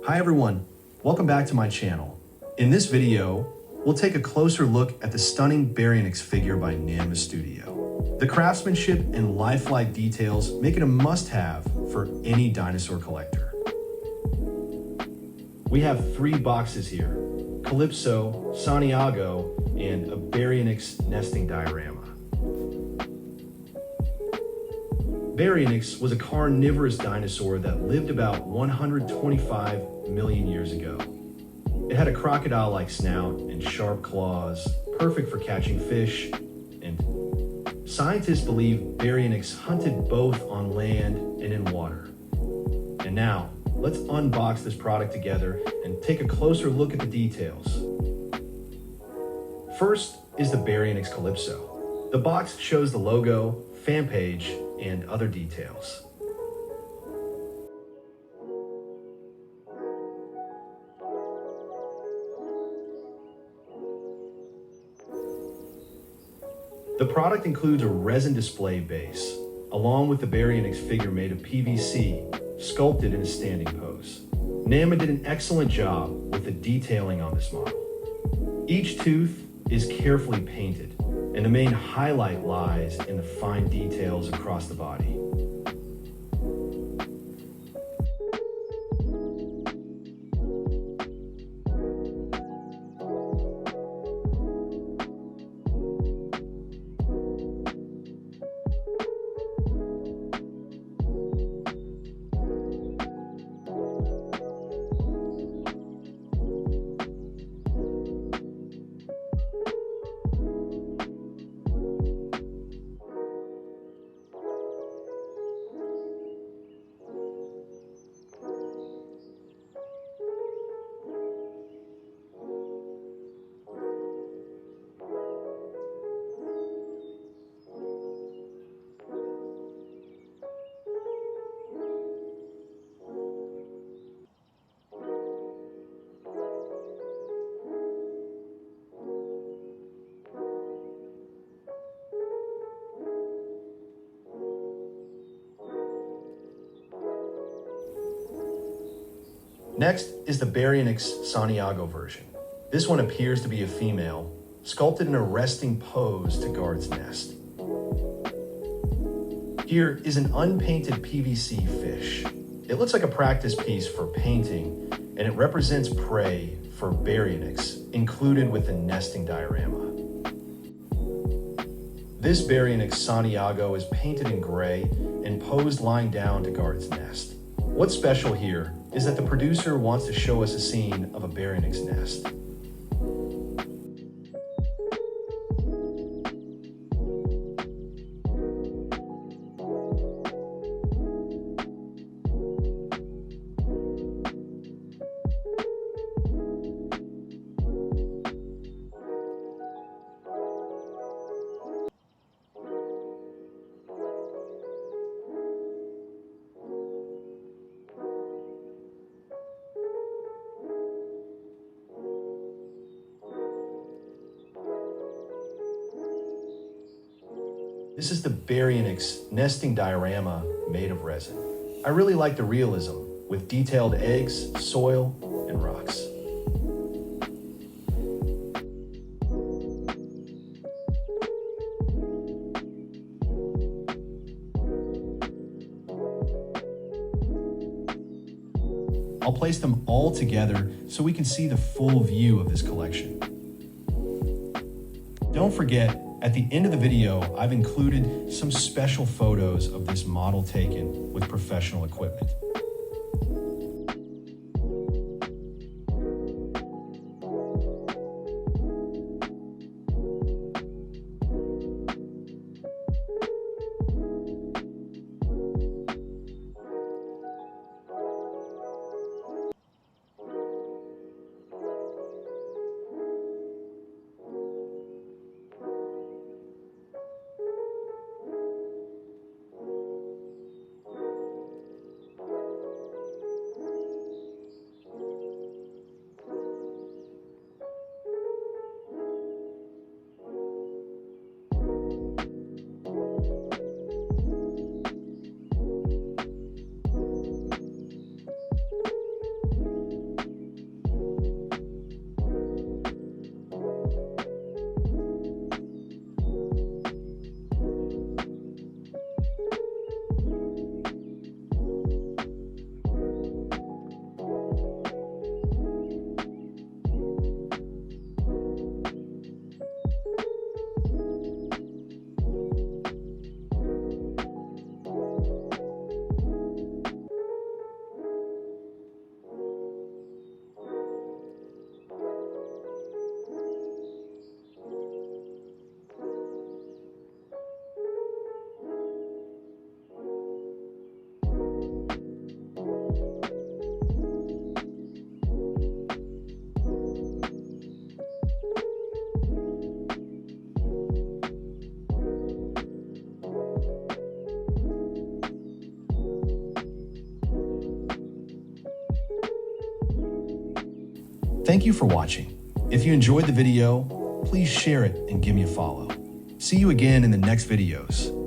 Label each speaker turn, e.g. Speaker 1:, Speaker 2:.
Speaker 1: Hi everyone, welcome back to my channel. In this video, we'll take a closer look at the stunning Baryonyx figure by Nanmu Studio. The craftsmanship and lifelike details make it a must-have for any dinosaur collector. We have 3 boxes here: Calypso, Santiago, and a Baryonyx nesting diorama. Baryonyx was a carnivorous dinosaur that lived about 125 million years ago. It had a crocodile-like snout and sharp claws, perfect for catching fish, and scientists believe Baryonyx hunted both on land and in water. And now, let's unbox this product together and take a closer look at the details. First is the Baryonyx Calypso. The box shows the logo, fan page, and other details. The product includes a resin display base, along with the Baryonyx figure made of PVC, sculpted in a standing pose. Nanmu did an excellent job with the detailing on this model. Each tooth is carefully painted, and the main highlight lies in the fine details across the body. Next is the Baryonyx Santiago version. This one appears to be a female, sculpted in a resting pose to guard its nest. Here is an unpainted PVC fish. It looks like a practice piece for painting, and it represents prey for Baryonyx, included with the nesting diorama. This Baryonyx Santiago is painted in gray and posed lying down to guard its nest. What's special here is that the producer wants to show us a scene of a Baryonyx nest. This is the Baryonyx nesting diorama made of resin. I really like the realism with detailed eggs, soil, and rocks. I'll place them all together so we can see the full view of this collection. Don't forget, at the end of the video, I've included some special photos of this model taken with professional equipment. Thank you for watching. If you enjoyed the video, please share it and give me a follow. See you again in the next videos.